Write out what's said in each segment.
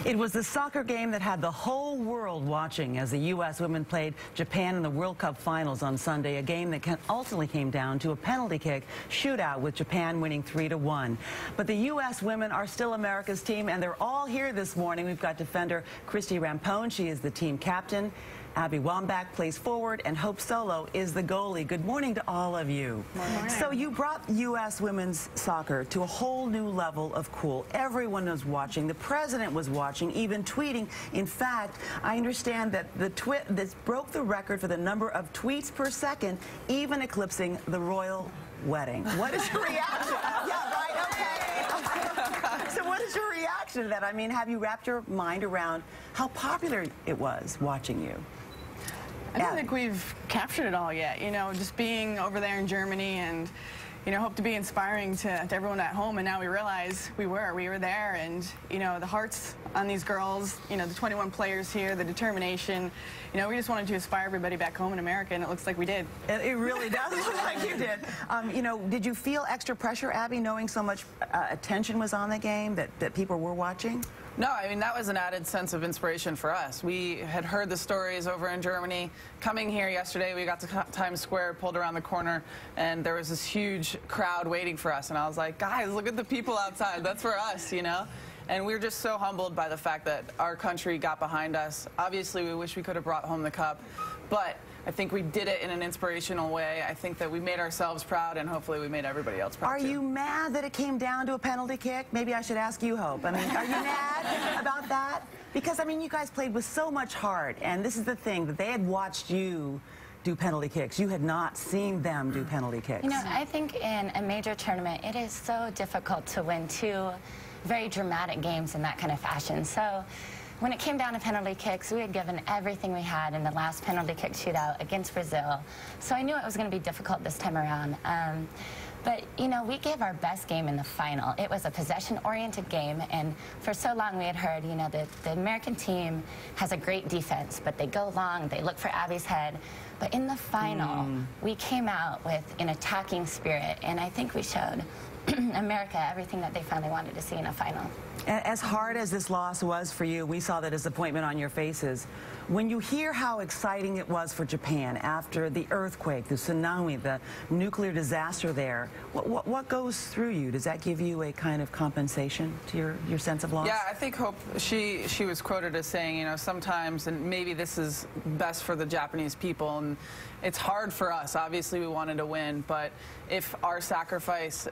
It was the soccer game that had the whole world watching as the U.S. women played Japan in the World Cup finals on Sunday, a game that ultimately came down to a penalty kick shootout with Japan winning 3-1. But the U.S. women are still America's team, and they're all here this morning. We've got defender Christy Rampone. She is the team captain. Abby Wambach plays forward, and Hope Solo is the goalie. Good morning to all of you. Good morning. So you brought U.S. women's soccer to a whole new level of cool. Everyone was watching. The president was watching, even tweeting. In fact, I understand that this broke the record for the number of tweets per second, even eclipsing the royal wedding. What is your reaction? Yeah, right, okay. So what is your reaction to that? I mean, have you wrapped your mind around how popular it was watching you? I don't think we've captured it all yet. You know, just being over there in Germany and, you know, hope to be inspiring to everyone at home. And now we realize we were there. And, you know, the hearts on these girls, you know, the 21 players here, the determination. You know, we just wanted to inspire everybody back home in America, and it looks like we did. It really does look like you did. You know, did you feel extra pressure, Abby, knowing so much attention was on the game, that people were watching? No, I mean, that was an added sense of inspiration for us. We had heard the stories over in Germany. Coming here yesterday, we got to Times Square, pulled around the corner, and there was this huge crowd waiting for us. And I was like, guys, look at the people outside. That's for us, you know? And we were just so humbled by the fact that our country got behind us. Obviously, we wish we could have brought home the cup, but I think we did it in an inspirational way. I think that we made ourselves proud, and hopefully we made everybody else proud, too. Are you mad that it came down to a penalty kick? Maybe I should ask you, Hope. I mean, are you mad about that? Because, I mean, you guys played with so much heart, and this is the thing, that they had watched you do penalty kicks. You had not seen them do penalty kicks. You know, I think in a major tournament, it is so difficult to win two very dramatic games in that kind of fashion. So when it came down to penalty kicks, we had given everything we had in the last penalty kick shootout against Brazil. So I knew it was going to be difficult this time around. But, you know, we gave our best game in the final. It was a possession-oriented game, and for so long we had heard, you know, the American team has a great defense, but they go long, they look for Abby's head. But in the final, we came out with an attacking spirit, and I think we showed America everything that they finally wanted to see in a final. As hard as this loss was for you, we saw the disappointment on your faces. When you hear how exciting it was for Japan after the earthquake, the tsunami, the nuclear disaster there, what goes through you? Does that give you a kind of compensation to your sense of loss? Yeah, I think Hope, she was quoted as saying, you know, sometimes, and maybe this is best for the Japanese people, and it's hard for us. Obviously, we wanted to win, but if our sacrifice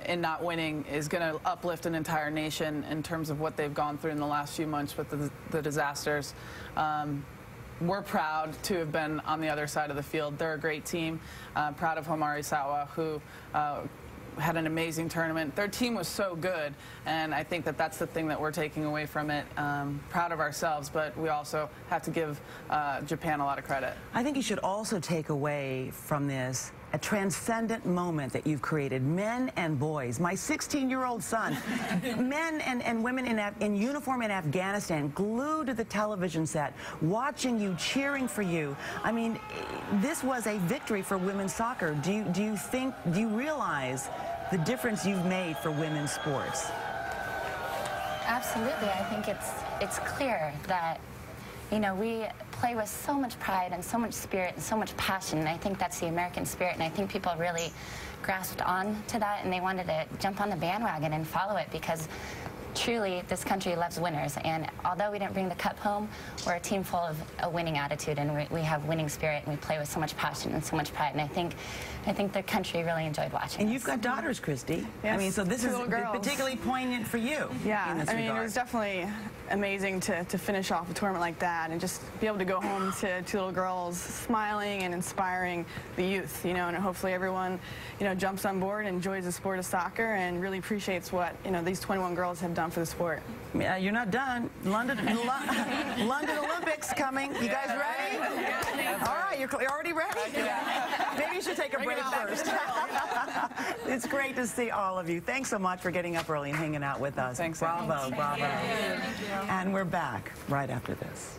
in not winning is going to uplift an entire nation in terms of what they've gone through in the last few months with the disasters, we're proud to have been on the other side of the field. They're a great team. Proud of Homari Sawa, who had an amazing tournament. Their team was so good, and I think that that's the thing that we're taking away from it. Proud of ourselves, but we also have to give Japan a lot of credit. I think you should also take away from this a transcendent moment that you've created, men and boys. My 16-year-old son, men and women in uniform in Afghanistan, glued to the television set, watching you, cheering for you. I mean, this was a victory for women's soccer. Do you realize the difference you've made for women's sports? Absolutely. I think it's clear that, you know, we play with so much pride and so much spirit and so much passion, and I think that's the American spirit, and I think people really grasped on to that, and they wanted to jump on the bandwagon and follow it, because truly this country loves winners. And although we didn't bring the cup home, we're a team full of a winning attitude, and we have winning spirit, and we play with so much passion and so much pride, and I think the country really enjoyed watching And us. You've got daughters, Christy. Yes, I mean, so this is girls. particularly poignant for you. Yeah, in this I mean, regard. it was definitely amazing to finish off a tournament like that and just be able to go home to two little girls smiling and inspiring the youth, you know, and hopefully everyone, you know, jumps on board, enjoys the sport of soccer, and really appreciates what, you know, these 21 girls have done for the sport. Yeah, you're not done. London Olympics coming. You guys ready? All right, you're already ready? Maybe you should take a break first. It's great to see all of you. Thanks so much for getting up early and hanging out with us. Thanks. Bravo, bravo. Thank you. And we're back right after this.